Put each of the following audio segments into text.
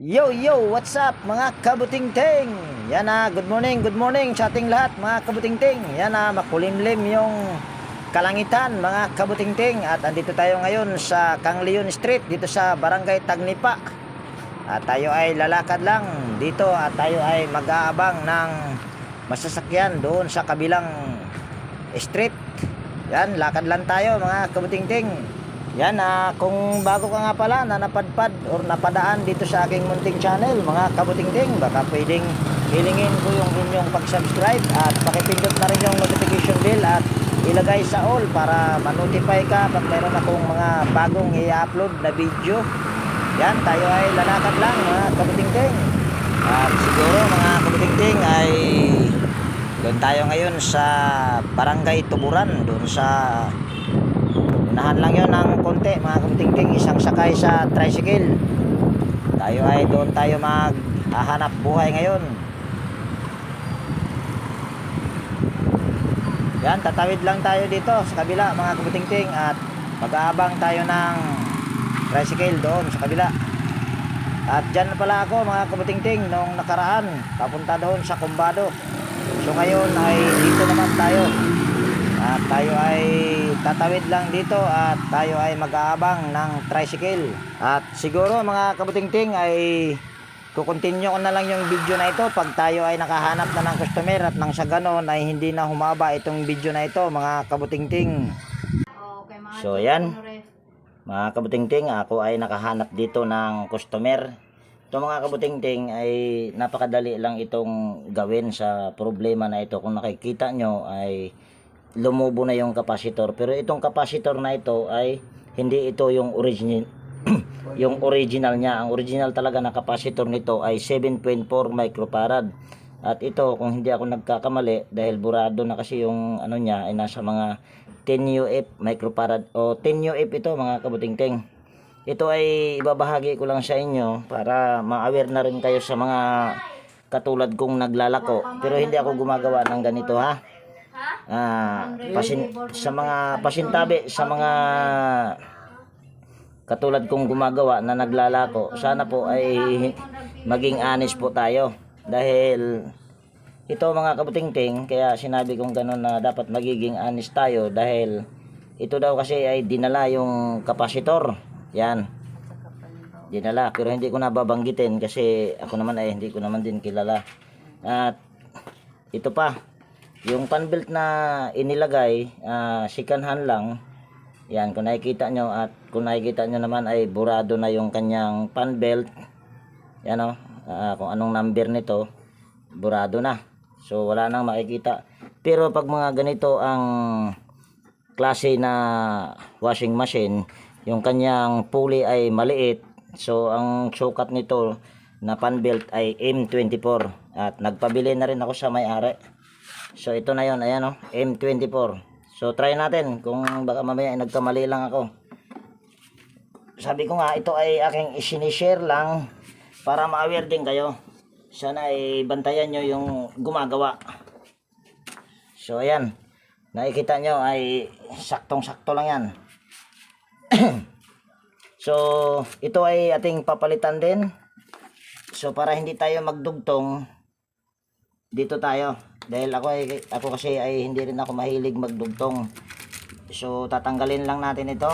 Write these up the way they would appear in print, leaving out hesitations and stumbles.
Yo, yo, what's up mga kabutingting? Yan na, good morning sa ating lahat mga kabutingting. Yan na, makulimlim yung kalangitan mga kabutingting. At andito tayo ngayon sa Kang Leon Street, dito sa Barangay Tagnipa. At tayo ay lalakad lang dito at tayo ay mag-aabang ng masasakyan doon sa kabilang street. Yan, lakad lang tayo mga kabutingting. Yan, kung bago ka nga pala na napadpad or napadaan dito sa aking munting channel mga kabutingting, baka pwedeng hilingin ko yung inyong pag-subscribe at pakipindot na rin yung notification bell at ilagay sa all para ma-notify ka pag mayroon akong mga bagong i-upload na video. Yan, tayo ay lalakad lang mga kabutingting. At siguro mga kabutingting ay doon tayo ngayon sa Barangay Tuburan, doon sa unahan lang yon ng konti mga kabutingting, isang sakay sa tricycle. Tayo ay doon tayo maghahanap buhay ngayon. Yan, tatawid lang tayo dito sa kabila mga kabutingting at mag-aabang tayo ng tricycle doon sa kabila. At dyan na pala ako mga kabutingting nung nakaraan, papunta doon sa Kumbado. So ngayon ay dito naman tayo. At tayo ay tatawid lang dito at tayo ay mag-aabang ng tricycle. At siguro mga kabutingting ay kukontinue ko na lang yung video na ito pag tayo ay nakahanap na ng customer at nang sa ganon ay hindi na humaba itong video na ito mga kabutingting. So yan mga kabutingting, ako ay nakahanap dito ng customer. Ito mga kabutingting ay napakadali lang itong gawin sa problema na ito. Kung nakikita nyo ay lumubo na yung capacitor, pero itong capacitor na ito ay hindi ito yung original yung original niya. Ang original talaga na capacitor nito ay 7.4 microfarad. At ito, kung hindi ako nagkakamali, dahil burado na kasi yung ano niya, ay nasa mga 10 UF microfarad o 10 UF ito mga kabutingting. Ito ay ibabahagi ko lang sa inyo para ma-aware na rin kayo sa mga katulad kong naglalako, pero hindi ako gumagawa ng ganito ha. Sa mga pasintabi, sa mga katulad kong gumagawa na naglalako, sana po ay maging honest po tayo. Dahil ito mga kabutingting, kaya sinabi kong gano'n na dapat magiging honest tayo. Dahil ito daw kasi ay dinala yung kapasitor. Yan, dinala, pero hindi ko nababanggitin kasi ako naman ay hindi ko naman din kilala. At ito pa, yung fan belt na inilagay, second hand lang. Yan, kung nakikita nyo, at kung nakikita nyo naman ay burado na yung kanyang fan belt. Yan o, kung anong number nito, burado na. So wala nang makikita. Pero pag mga ganito ang klase na washing machine, yung kanyang pulley ay maliit. So ang sukat nito na fan belt ay M24. At nagpabili na rin ako sa may-ari. So ito na yon, ayan o, M24. So try natin kung baka mamaya ay nagkamali lang ako. Sabi ko nga, ito ay aking isinishare lang para ma-aware din kayo. Sana ay bantayan nyo yung gumagawa. So ayan, nakikita nyo ay saktong-sakto lang yan. So ito ay ating papalitan din. So para hindi tayo magdugtong, dito tayo. Dahil ako kasi ay hindi rin ako mahilig magdugtong. So tatanggalin lang natin ito.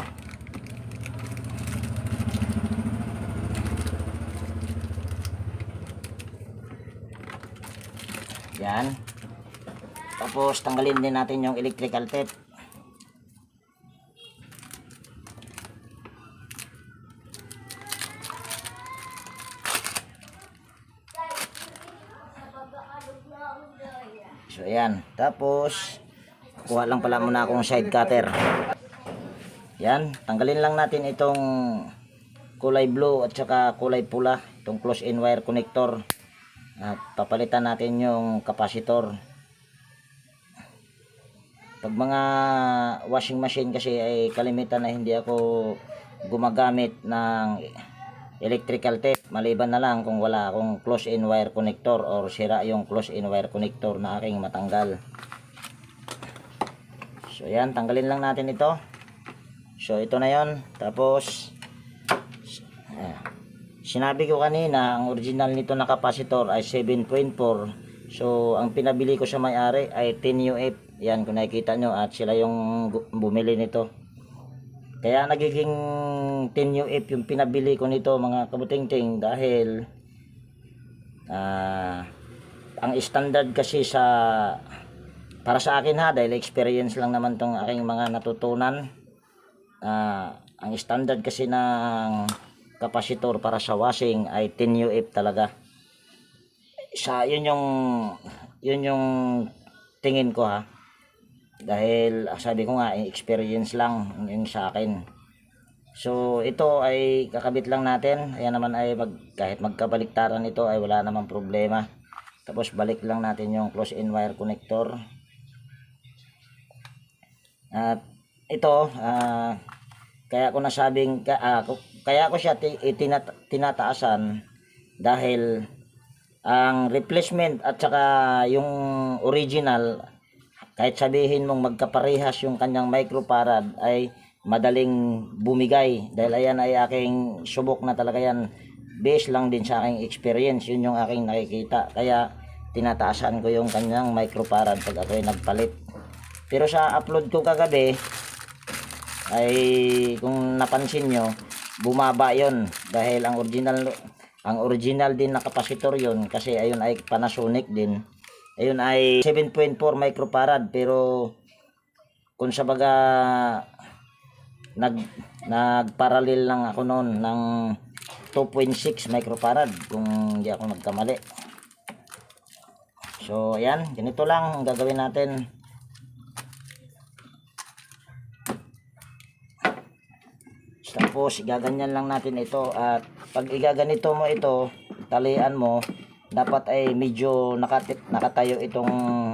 Yan. Tapos tanggalin din natin yung electrical tape. So ayan, tapos kuha lang pala muna akong side cutter. Yan, tanggalin lang natin itong kulay blue at saka kulay pula, itong close-in wire connector. At papalitan natin yung capacitor. Pag mga washing machine kasi ay kalimitan na hindi ako gumagamit ng electrical tape, maliban na lang kung wala akong close-in wire connector or sira yung close-in wire connector na aking matanggal. So yan, tanggalin lang natin ito. So ito na yon. Tapos Sinabi ko kanina, ang original nito na capacitor ay 7.4. So, ang pinabili ko sa may-ari ay 10 UF. Yan, kung nakikita nyo, at sila yung bumili nito. Kaya nagiging 10 UF yung pinabili ko nito, mga kabutingting, dahil ang standard kasi para sa akin ha, dahil experience lang naman tong aking mga natutunan. Ang standard kasi ng kapasitor para sa washing ay 10 UF talaga. Yun yung tingin ko ha. Dahil sabi ko nga, experience lang yung sa akin. So ito ay kakabit lang natin. Ayan naman ay kahit magkabaliktaran ito ay wala namang problema. Tapos balik lang natin yung close-in wire connector. At ito, kaya ko nasabing, kaya ko siya tinataasan dahil ang replacement at saka yung original, kahit sabihin mong magkaparehas yung kanyang microfarad, ay madaling bumigay. Dahil ayan ay aking subok na talaga yan. Based lang din sa aking experience. Yun yung aking nakikita. Kaya tinataasan ko yung kanyang microfarad pag ako'y nagpalit. Pero sa upload ko kagabi, ay kung napansin nyo, bumaba yon dahil ang original din na kapasitor yon, kasi ayun ay Panasonic din. Ayun ay 7.4 microfarad, pero kung sa baga nagparallel lang ako noon ng 2.6 microfarad kung hindi ako nagkamali. So ayan, ganito lang ang gagawin natin. Tapos igaganyan lang natin ito, at pag igaganito mo ito, talian mo, dapat ay medyo nakatayo itong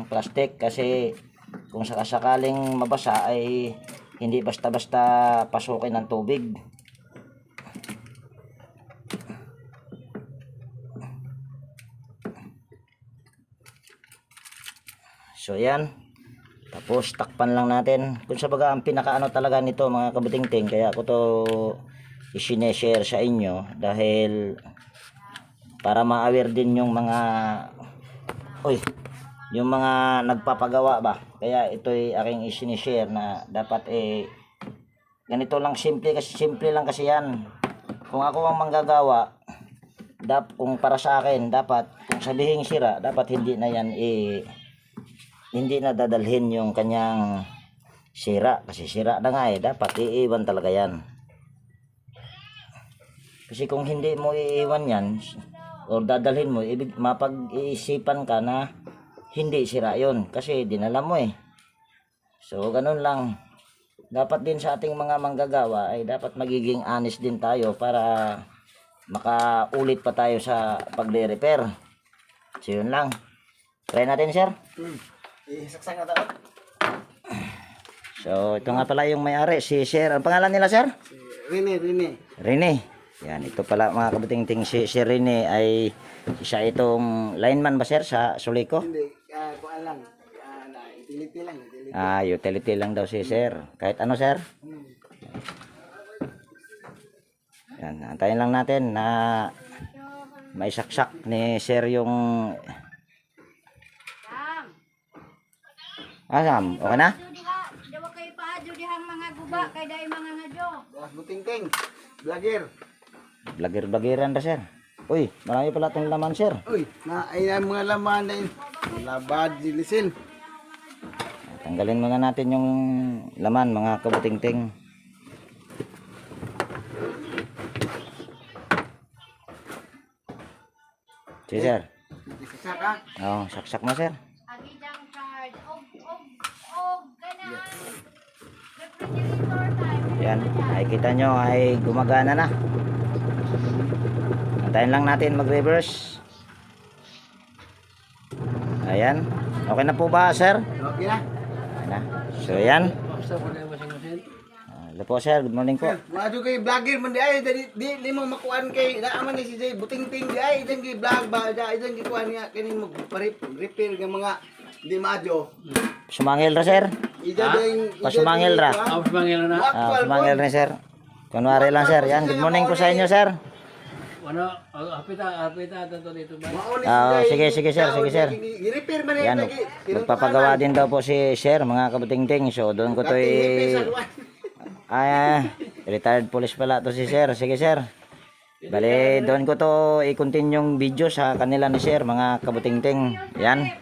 plastic, kasi kung sakasakaling mabasa ay hindi basta-basta pasukin ng tubig. So yan. Tapos takpan lang natin. Kung sa baga ang pinakaano talaga nito mga kabutingting, kaya ako to i-share sa inyo, dahil para ma-aware din yung mga yung mga nagpapagawa ba. Kaya ito'y aking i-share na dapat ganito lang simple, kasi simple lang kasi yan. Kung ako ang manggagawa, kung para sa akin, dapat kung sabihin sira, dapat hindi na yan hindi na dadalhin yung kanyang sira, kasi sira na nga dapat iiwan talaga yan. Kasi kung hindi mo iiwan yan o dadalhin mo, mapag-iisipan ka na hindi sira yon, kasi dinala mo So ganun lang, dapat din sa ating mga manggagawa ay dapat magiging honest din tayo para makaulit pa tayo sa pagre-repair. So yun lang, try natin sir. Isaksak na tayo. So, ito nga pala yung may-ari, si Sir. Ang pangalan nila, Sir? Si Rene. Rene. Yan, ito pala mga kabutingting, si Rene ay isa itong lineman ba, Sir, sa Sulico? Hindi, kung alam, utility lang. Utility lang daw si Sir. Kahit ano, Sir? Yan, antayin lang natin na may saksak ni Sir yung... Sam, okay na? Dawa kay pa dihang mga guba kay dai mga ngadyo. Butingting, vlogger. Vlogger-vloggeran ra sir. Uy, marami pala itong laman sir. Uy, ay mga laman na yun. Labad, dilisin. Tanggalin muna natin yung laman mga kabutingting. Sige sir. Isaksak ha? Oo, saksak mo sir. Agidang card og kana. Refrigerator time. Yan, nakikita nyo ay gumagana na. Antayin lang natin mag-reverse. Ayan. Okay na po ba sir? Okay na. Okay na. So yan. Hello po sir, good morning po. Maju kay vlogger man di ay di mo makuan kay naaman ni si Jay Butingting di ay idan gi vlog ba idan gi kuan nga kini mo repair nga mga di madyo. Sumangil ra sir. Ida ding Pasumangil ra. Sumangil na. Sumangil na sir. Kunwari lang sir. Yan, good morning po sa inyo sir. Ano, hapita to dito ba? Mao ni Ah, si Jay. sige, sir, sige, sir. I-repair man Yan, lagi. magpapagawa din daw po si Sir, mga kabutingting. So, doon ko to retired police pala to si Sir. Sige, Sir. Bale, doon ko to i-continue yung video sa kanila ni Sir, mga kabutingting. Yan.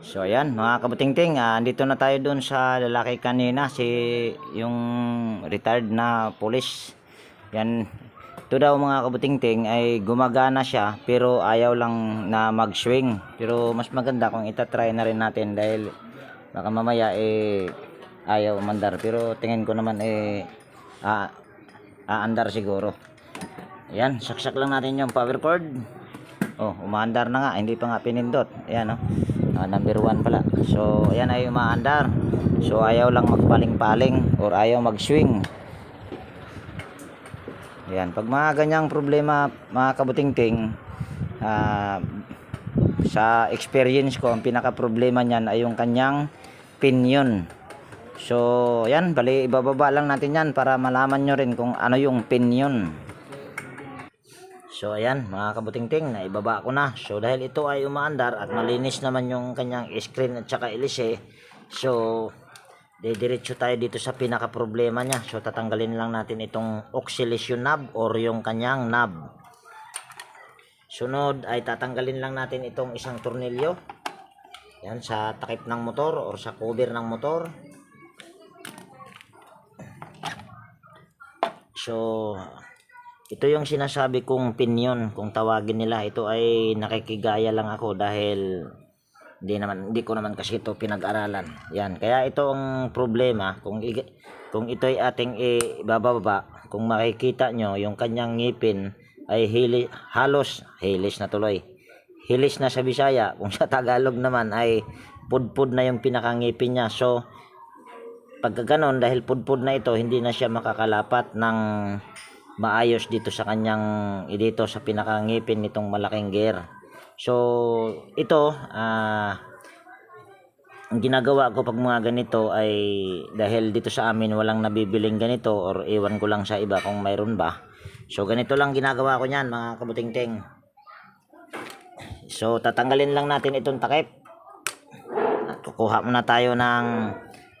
So, ayan, mga kabutingting. Andito na tayo doon sa lalaki kanina, yung retired na police. Yan. Ito daw mga kabutingting ay gumagana siya pero ayaw lang na mag-swing. Pero mas maganda kung itatry na rin natin dahil baka mamaya ayaw umandar. Pero tingin ko naman aandar siguro. Ayan, saksak lang natin yung power cord. Oh, umaandar na nga, hindi pa nga pinindot. Ayan number 1 pala. So ayan ay umaandar. So ayaw lang magpaling-paling or ayaw mag-swing. Ayan, pag mga ganyang problema mga kabutingting, sa experience ko, ang pinaka problema niyan ay yung kanyang pinion. So ayan, bali ibababa lang natin yan para malaman nyo rin kung ano yung pinion. So ayan mga kabutingting, naibaba ko na. So dahil ito ay umaandar at malinis naman yung kanyang screen at saka ilise, so diretso tayo dito sa pinaka problema niya. So tatanggalin lang natin itong oscillation knob or yung kanyang knob. Sunod ay tatanggalin lang natin itong isang tornilyo. Yan sa takip ng motor or sa cover ng motor. So ito yung sinasabi kong pinion kung tawagin nila. Ito ay nakikigaya lang ako dahil hindi ko naman kasi ito pinag-aralan. Yan, kaya ito ang problema kung ito ay ating ibababa, kung makikita nyo yung kanyang ngipin ay halos hilis na tuloy. Hilis na sa Bisaya, kung sa Tagalog naman ay pudpud na yung pinakangipin niya. So pagka ganon, dahil pudpud na ito, hindi na siya makakalapat ng maayos dito sa kanyang dito sa pinakangipin nitong malaking gear. So ito ang ginagawa ko pag mga ganito ay dahil dito sa amin walang nabibiling ganito or iwan ko lang sa iba kung mayroon ba. So ganito lang ginagawa ko niyan mga kabutingting. So tatanggalin lang natin itong takip. At kukuha muna tayo ng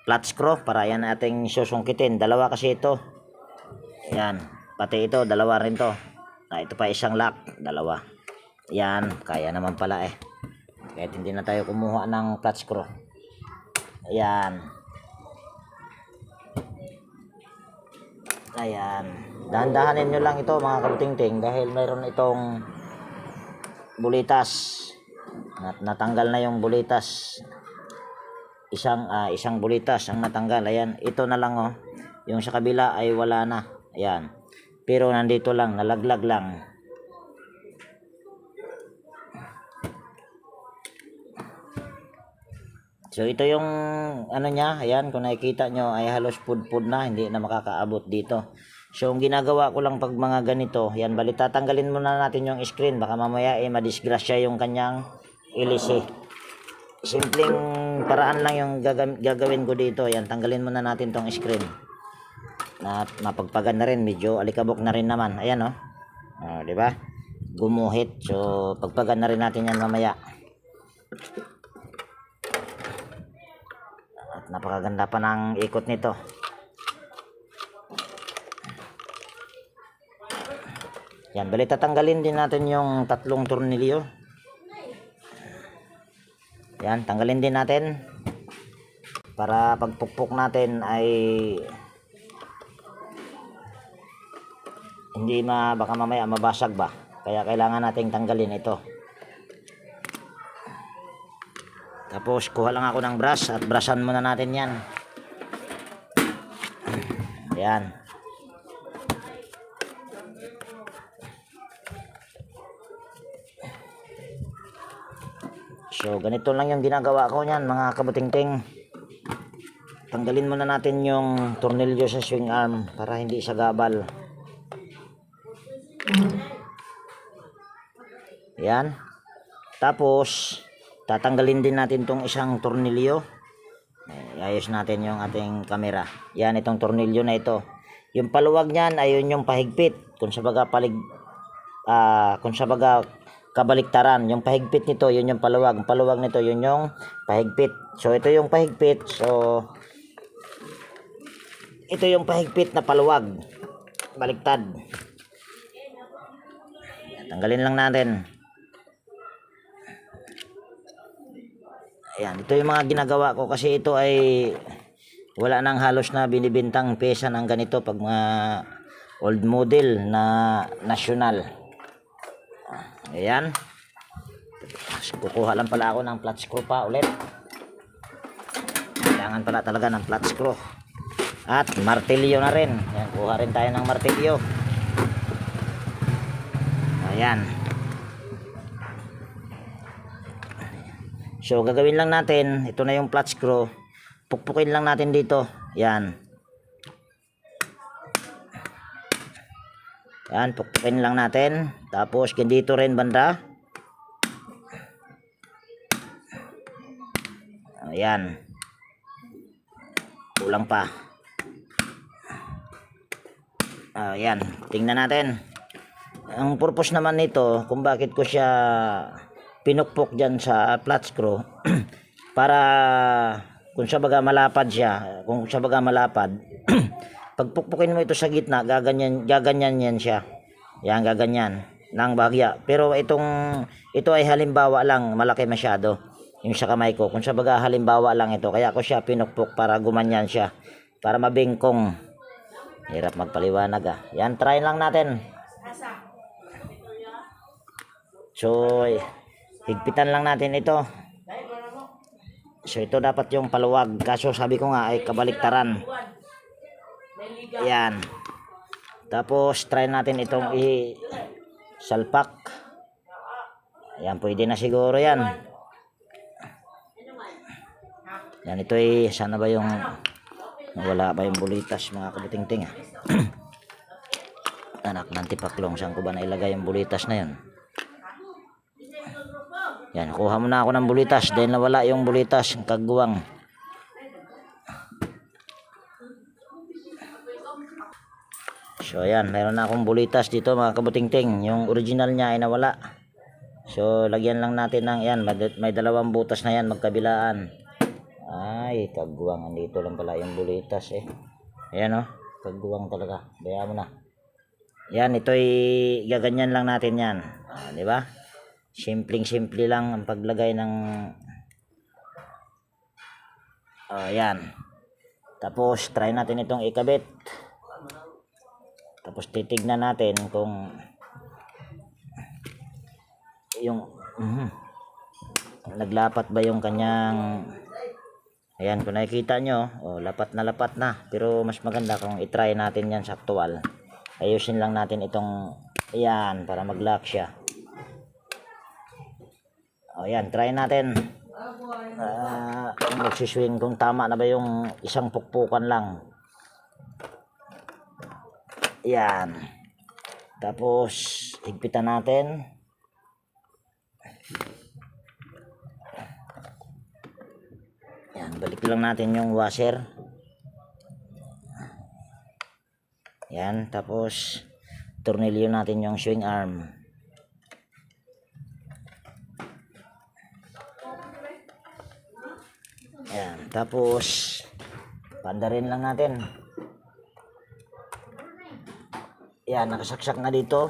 flat screw para yan ating susungkitin. Dalawa kasi ito. Yan, pati ito dalawa rin to. Ito pa isang lock, dalawa. Yan, kaya naman pala kahit hindi na tayo kumuha ng flat screw. Ayan. Ayan. Dahan-dahanin nyo lang ito mga kabutingting dahil mayroon itong bulitas. Natanggal na yung bulitas. Isang bulitas ang natanggal. Ayan, ito na lang Yung sa kabila ay wala na. Ayan. Pero nandito lang, nalaglag lang. So ito yung ano niya, ayan kung nakikita nyo ay halos pudpud na, hindi na makakaabot dito. So ang ginagawa ko lang pag mga ganito, yan bali tatanggalin muna natin yung screen, baka mamaya madisgrasya yung kanyang ilise. Simpleng paraan lang yung gagawin ko dito, yan tanggalin muna natin tong screen. Na mapagpagan na rin, medyo alikabok na rin naman, ayan di ba? Gumuhit, so pagpagan na rin natin yan mamaya. Napakaganda pa ng ikot nito. Yan, bali tatanggalin din natin yung tatlong tornilyo. Yan, tanggalin din natin para pagpukpok natin ay hindi baka mamaya mabasag ba. Kaya kailangan nating tanggalin ito. Tapos kuha lang ako ng brush at brushan muna natin yan. Ayan. So ganito lang yung ginagawa ko niyan mga kabutingting. Tanggalin muna natin yung tornilyo sa swing arm para hindi sagabal. Ayan. Tapos tatanggalin din natin tong isang tornilyo. Ayos natin yung ating camera. Yan, itong tornilyo na ito. Yung paluwag niyan ay yung pahigpit. Kung sa baga kung sa baga kabaliktaran. Yung pahigpit nito, yun yung paluwag. Ang paluwag nito, yun yung pahigpit. So ito yung pahigpit. So ito yung pahigpit na paluwag. Baliktad. Tanggalin lang natin. Ayan, ito yung mga ginagawa ko kasi ito ay wala nang halos na binibintang pesa ng ganito pag mga old model na national. Ayan. Kukuha lang pala ako ng flat screw pa ulit. Kailangan pala talaga ng flat screw. At martilyo na rin. Ayan, kuha rin tayo ng martilyo. Ayan. So gagawin lang natin, ito na yung flat screw. Pukpukin lang natin dito. Yan. Yan, pukpukin lang natin. Tapos dito rin banda. Ayan. Kulang pa. Ayan, tingnan natin. Ang purpose naman nito, kung bakit ko siya pinukpok dyan sa flat screw, para kung sa baga malapad siya, kung sa baga malapad, pagpukpukin mo ito sa gitna, gaganyan yan siya. Yan, gaganyan ng bahagya. Pero ito ay halimbawa lang, malaki masyado yung sa kamay ko. Kung sa baga halimbawa lang ito, kaya ko siya pinukpok para gumanyan siya, para mabingkong. Hirap magpaliwanag Yan, try lang natin. So higpitan lang natin ito. So ito dapat yung paluwag, kaso sabi ko nga ay kabaliktaran. Ayan. Tapos try natin itong salpak. Ayan, pwede na siguro yan. Yan, ito ay sana ba yung nawala ba yung bulitas mga kabutingting Anak ng tipaklong, saan ko ba nailagay yung bulitas na yun? Yan, kuha muna ako ng bulitas dahil nawala yung bulitas, yung kagwang. So ayan, meron na akong bulitas dito mga kabutingting. Yung original niya ay nawala. So lagyan lang natin ng yan, may dalawang butas na yan magkabilaan. Ay, kagwang, andito lang pala yung bulitas Ayan kagwang talaga. Bayaan mo na. Yan, ito'y gaganyan lang natin yan. Di ba? Simpleng-simple lang ang paglagay ng yan. Tapos try natin itong ikabit. Tapos titignan natin kung yung naglapat ba yung kanyang. Ayan, kung nakikita nyo, lapat na. Pero mas maganda kung itry natin yan sa actual. Ayusin lang natin itong ayan para mag-lock siya. Ayan, try natin. Magsiswing kung tama na ba yung isang pukpukan lang. Ayan. Tapos higpitan natin. Ayan, balik lang natin yung washer. Ayan, tapos tornilyo natin yung swing arm. Ayan, tapos pandarin lang natin. Ayan, nakasaksak na dito.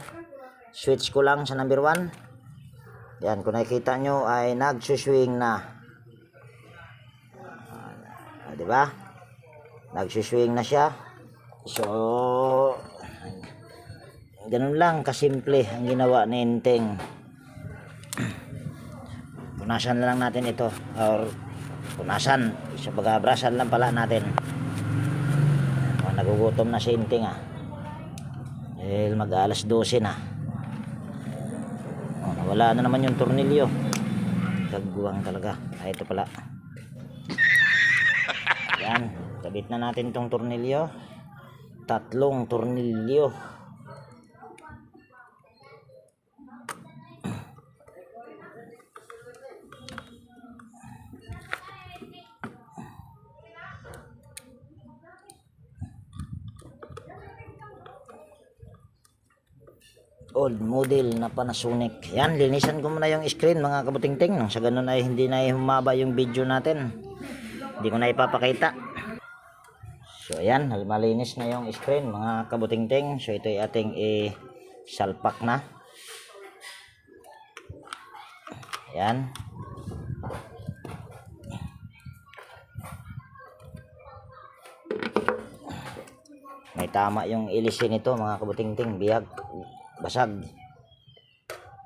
Switch ko lang sa number 1. Ayan, kung nakikita nyo ay nagsuswing na. Diba? Nagsuswing na siya. So ganun lang kasimple ang ginawa ni Enteng. Punasan lang natin ito, or punasan, sa bagabrasan lang pala natin. Nagugutom na si Enteng dahil mag alas 12 na. Nawala na naman yung tornilyo. Kagwang talaga. Ito pala. Yan, kabit na natin itong tornilyo. 3 tornilyo. old model na Panasonic. Yan, linisan ko muna yung screen mga kabutingting. Nang sa ganun ay hindi na humaba yung video natin. Hindi ko na ipapakita. So ayan, malinis na yung screen mga kabutingting. So ito ay ating salpak na. Ayan. May tama yung ilisin nito mga kabutingting, biyag, basag.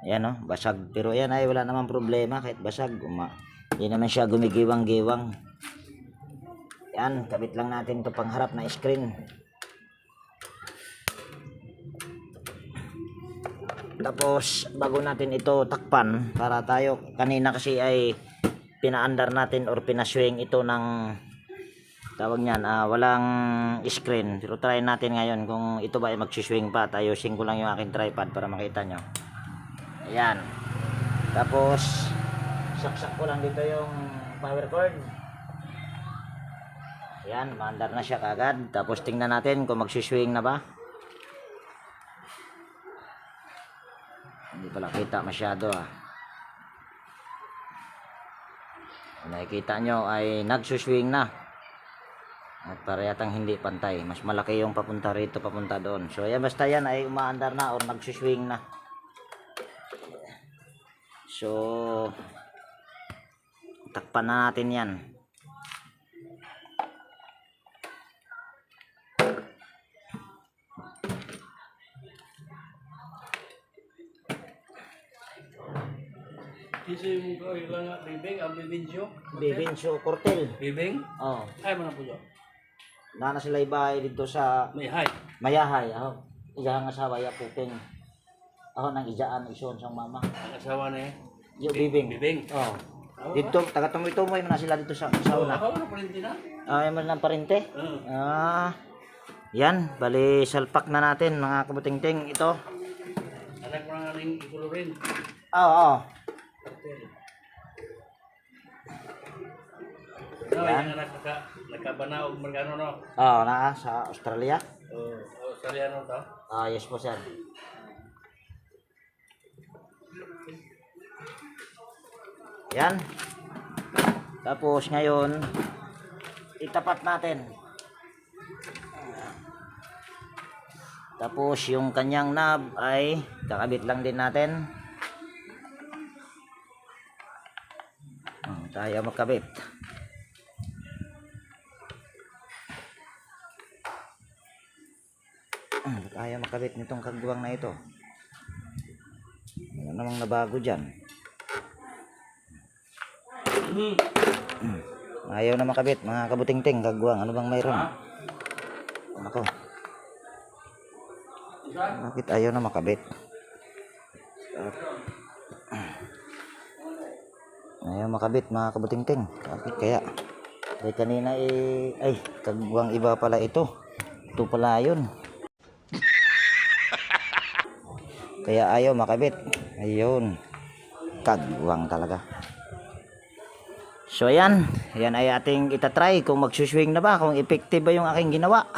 Ayan o, basag. Pero ayan ay wala naman problema kahit basag. Hindi naman siya gumigiwang-giwang. Ayan, kabit lang natin ito pangharap na screen. Tapos bago natin ito takpan, para tayo, kanina kasi ay pinaandar natin or pinaswing ito ng tawag niyan, walang screen. Pero try natin ngayon kung ito ba ay magsiswing pa. Ayusin ko lang yung aking tripod para makita nyo. Ayan. Tapos saksak ko lang dito yung power cord. Ayan, maandar na siya kagad. Tapos tingnan natin kung magsiswing na ba. Hindi pala kita masyado Kung nakikita nyo ay nagsuswing na. At parehang hindi pantay. Mas malaki yung papunta rito, papunta doon. So ayan, basta yan ay umaandar na or nagsuswing na. So takpan na natin yan. Kasi yung ilang bibing, ang bibinsyo. Bibinsyo Cortel. Bibing? Oh, Ay, mo na po yun. nana sila ibahay dito sa May hay. Mayahay. Ijaan nga sa waya puting. Nang ijaan ison sang mama. Ang asawa na Yung bibing. Bibing. Oh. Dito taga tumoy-tumoy man na sila dito sa sauna. Ako na palinti na. Ay man lang parente. Oo. Yan, bali salpak na natin mga kabutingting ito. Anak mo nga rin ikulurin. Oo. No, yung anak nagkabanaog magkano no? Na sa Australia. Australiano to? Yes po sir. Yan. Tapos ngayon itapat natin. Tapos yung kanyang knob ay kakabit lang din natin. Tayo makabit. Tayo makabit nitong kagwang na ito. Ano namang nabago dyan? Ayaw na makabit mga kabutingting kagwang. Ano bang mayroon? Ako. Bakit ayaw na makabit? Ayaw makabit mga kabutingting. Bakit kaya? Ay kanina ay kagwang iba pala ito. Ito pala yun. Kaya ayaw makabit. Ayun. Kagwang talaga. So ayan. Ayan ay ating itatry kung magsuswing na ba. Kung effective ba yung aking ginawa.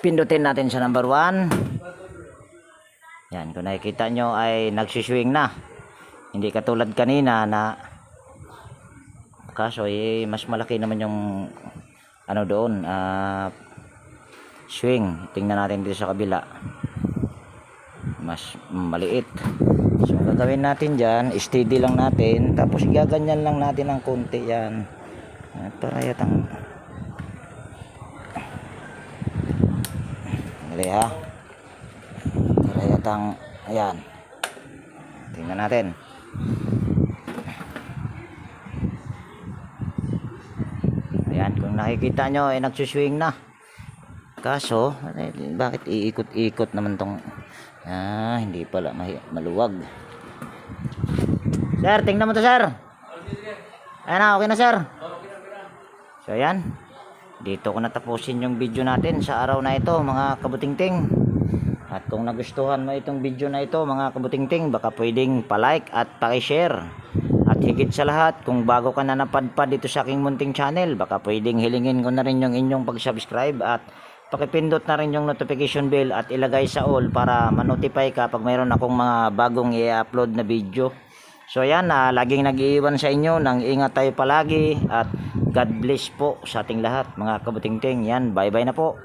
Pindutin natin sa number 1. Yan. Kung nakikita nyo ay nagsuswing na. Hindi katulad kanina na kaso mas malaki naman yung ano doon. Swing. Tingnan natin dito sa kabila. Mas maliit. So gagawin natin dyan, steady lang natin, tapos gaganyan lang natin ng konti yan. At para yatang dali ha. Para yatang ayan. Tingnan natin. Ayan, kung nakikita nyo ay nagsuswing na. Kaso bakit iikot-ikot naman tong hindi pala maluwag. Sir, tingnan mo to sir. Ayan na, okay na sir. So ayan, dito ko natapusin yung video natin sa araw na ito mga kabutingting. At kung nagustuhan mo itong video na ito mga kabutingting, baka pwedeng pa-like at pa-share. At higit sa lahat, kung bago ka na napadpad dito sa aking munting channel, baka pwedeng hilingin ko na rin yung inyong pag-subscribe at pakipindot na rin yung notification bell at ilagay sa all para ma-notify ka pag mayroon akong mga bagong i-upload na video. So ayan, laging nag-iiwan sa inyo ng ingat tayo palagi at God bless po sa ating lahat mga kabutingting. Yan, bye bye na po.